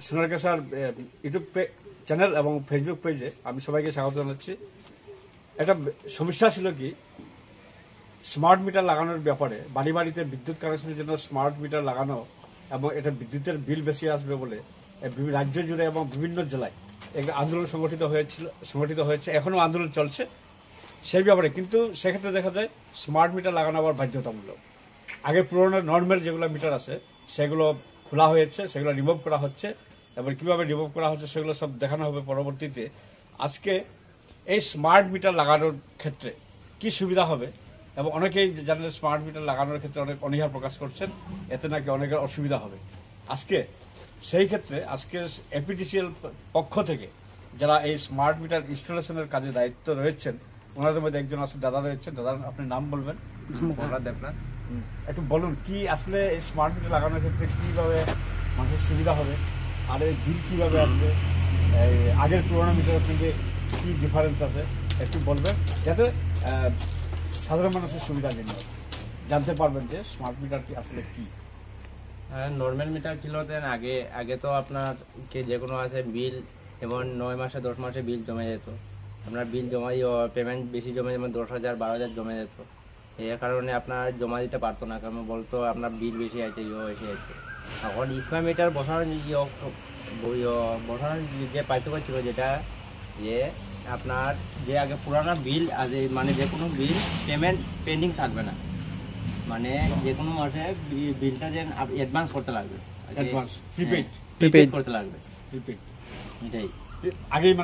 Sonargaon sir YouTube channel এবং Facebook পেজে আমি সবাইকে স্বাগত জানাচ্ছি। একটা সমস্যা ছিল কি, স্মার্ট মিটার লাগানোর ব্যাপারে বাড়ি বাড়িতে বিদ্যুৎ কানেকশনের জন্য স্মার্ট মিটার লাগানো এবং এটা বিদ্যুতের বিল বেশি আসবে বলে রাজ্য জুড়ে এবং বিভিন্ন জেলায় একটা আন্দোলন সংগঠিত হয়েছে, এখনো আন্দোলন চলছে সেই ব্যাপারে। কিন্তু সেক্ষেত্রে দেখা যায় স্মার্ট মিটার লাগানো আবার বাধ্যতামূলক। আগে পুরোনো নর্মাল যেগুলো মিটার আছে সেগুলো খোলা হয়েছে, সেগুলো রিমুভ করা হচ্ছে, এবার কিভাবে রিমুভ করা হচ্ছে সেগুলো সব দেখানো হবে পরবর্তীতে। আজকে এই স্মার্ট মিটার লাগানোর ক্ষেত্রে কি সুবিধা হবে, এবং অনেকেই জানেন স্মার্ট মিটার লাগানোর ক্ষেত্রে অনেক অনীহা প্রকাশ করছেন, এতে নাকি অনেকের অসুবিধা হবে। আজকে সেই ক্ষেত্রে আজকে এপিডিসিএল পক্ষ থেকে যারা এই স্মার্ট মিটার ইনস্টলেশনের কাজে দায়িত্ব রয়েছেন, ওনাদের মধ্যে একজন আছে, দাদা রয়েছেন। দাদা, আপনি নাম বলবেন? একটু বলুন কি আসলে এই স্মার্ট মিটার লাগানোর ক্ষেত্রে কিভাবে মানুষের সুবিধা হবে, আর এই বিল কিভাবে আসবে, আগের পুরোনো মিটারের সঙ্গে কি ডিফারেন্স আছে একটু বলবেন, যাতে সাধারণ মানুষের সুবিধার জন্য জানতে পারবেন যে স্মার্ট মিটারটি আসলে কি। নর্মাল মিটার ছিল দেন আগে তো আপনার যে কোনো আছে বিল, যেমন 9 মাসে 10 মাসে বিল জমে যেত। আপনার বিল জমাই পেমেন্ট বেশি জমে, যেমন 10,000 12,000 জমে যেত। এই কারণে আপনার জমা দিতে পারতো না, কারণ বলতো আপনার বিল বেশি আছে, বেশি আছে। এখন স্মার্ট মিটার বসানোর যে পার্থক্য ছিল যেটা, যে আপনার যে আগে পুরানো বিল আছে, মানে যে কোনো বিল পেমেন্ট পেন্ডিং থাকবে না, মানে যে কোনো মাসে বিলটা যে অ্যাডভান্স করতে লাগবে, প্রিপেড করতে লাগবে, এটাই আগেই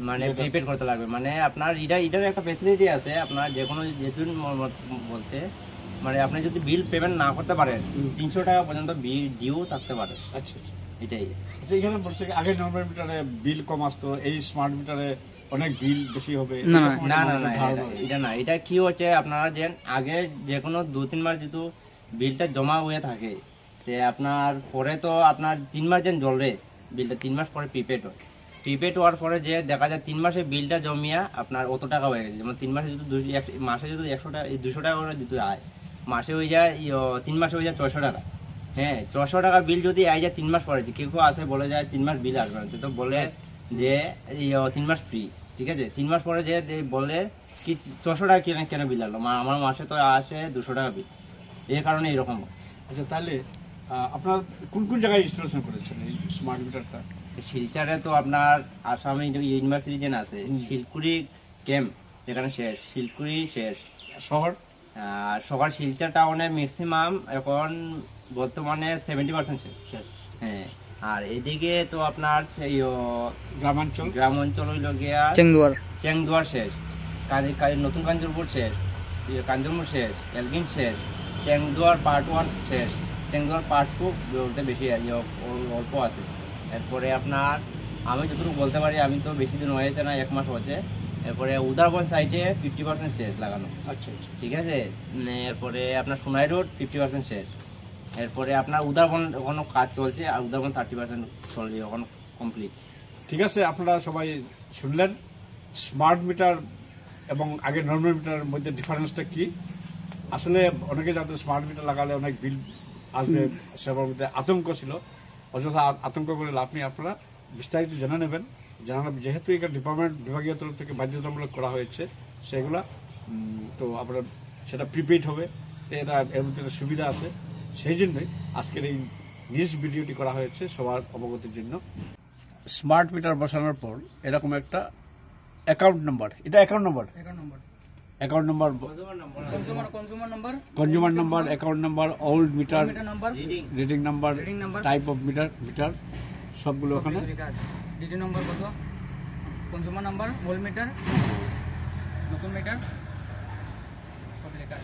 মানে প্রিপেড করতে লাগবে। মানে আপনার এটার একটা ফ্যাসিলিটি আছে, আপনার যে কোনো যেদিন বলতে মানে আপনি যদি বিল পেমেন্ট না করতে পারেন 300 টাকা পর্যন্ত বিল ডিউ থাকতে পারে। আচ্ছা, এটাই। এখানে বলছে আগে নর্মাল মিটারে বিল কম আসতো, এই স্মার্ট মিটারে অনেক বিল বেশি হবে। না, এটা না। এটা কি হচ্ছে, আপনারা যে আগে যে কোনো 2-3 মাস যেহেতু বিলটা জমা হয়ে থাকে, আপনার পরে তো আপনার 3 মাস যেন জ্বলবে বিলটা, 3 মাস পরে প্রিপেড হয়। প্রিপেড হওয়ার পরে যে দেখা যায় 3 মাসে বিলটা জমিয়া আপনার অত টাকা হয়ে গেছে। যেমন 3 মাসে যদি মাসে যদি 100 টাকা 200 টাকা করে দিতে হয়, মাসে হয়ে যায় 3 মাসে হয়ে যায় 600 টাকা। হ্যাঁ, 600 টাকা বিল যদি আই যায় 3 মাস পরে, কেউ আসে বলে যায় 3 মাস বিল আসবে না, তো বলে যে 3 মাস ফ্রি। ঠিক আছে, 3 মাস পরে যে বলে কি 600 টাকা কেন বিল আসলো, আমার মাসে তো আসে 200 টাকা বিল, এই কারণে এরকম। আচ্ছা, তাহলে আপনার কোন কোন জায়গায় ইনস্টলেশন করেছেন এই স্মার্ট মিটারটা? শিলচরে তো আপনার আসামে ইউনিভার্সিটি যেন আছে, শিলকুড়ি ক্যাম্প যেখানে শেষ, শিলকুড়ি শেষ। শহর শিলচর টাউনে ম্যাক্সিমাম এখন বর্তমানে 70% শেষ। হ্যাঁ, আর এদিকে তো আপনার গ্রামাঞ্চল হইল গিয়া চেংদুয়ার শেষ, নতুন কাঞ্জরপুর শেষ, কাঞ্জরপুর শেষ, এলগিন শেষ, চেংদুয়ার পার্ট 1 শেষ, চেংদুয়ার পার্ট 2 বলতে বেশি অল্প আছে। এরপরে আপনার আমি যতটুকু বলতে পারি, আমি তো বেশি দিন হয়েছে না, 1 মাস হচ্ছে। এরপরে উদারবন সাইডে 50% শেষ লাগানো। আচ্ছা, ঠিক আছে। এরপরে আপনার সোনাই রোড 50% শেষ। এরপরে আপনার উদারবন এখনো কাজ চলছে, আর উদারবন 30% চলছে, এখনো কমপ্লিট। ঠিক আছে, আপনারা সবাই শুনলেন স্মার্ট মিটার এবং আগে নর্মাল মিটারের মধ্যে ডিফারেন্সটা কি। আসলে অনেকে জানতো স্মার্ট মিটার লাগালে অনেক বিল আসবে, সেবার মধ্যে আতঙ্ক ছিল। অযথা আতঙ্ক করে লাভ নেই, আপনারা বিস্তারিত জেনে নেবেন। যেহেতু এটা বিভাগীয় তরফ থেকে বাধ্যতামূলক করা হয়েছে সেগুলা, তো আপনার সেটা প্রিপেড হবে, তো এটা এর মধ্যে সুবিধা আছে। সেই জন্যই আজকের এই নিউজ ভিডিওটি করা হয়েছে সবার অবগতির জন্য। স্মার্ট মিটার বসানোর পর এরকম একটা অ্যাকাউন্ট নাম্বার, এটা account number, consumer number, account number, old meter, reading number, type of meter সবগুলো ওখানে। ডিডি নম্বর কত, কনজিউমার নাম্বার, ওল্ড মিটার, নতুন মিটার সব লেখা।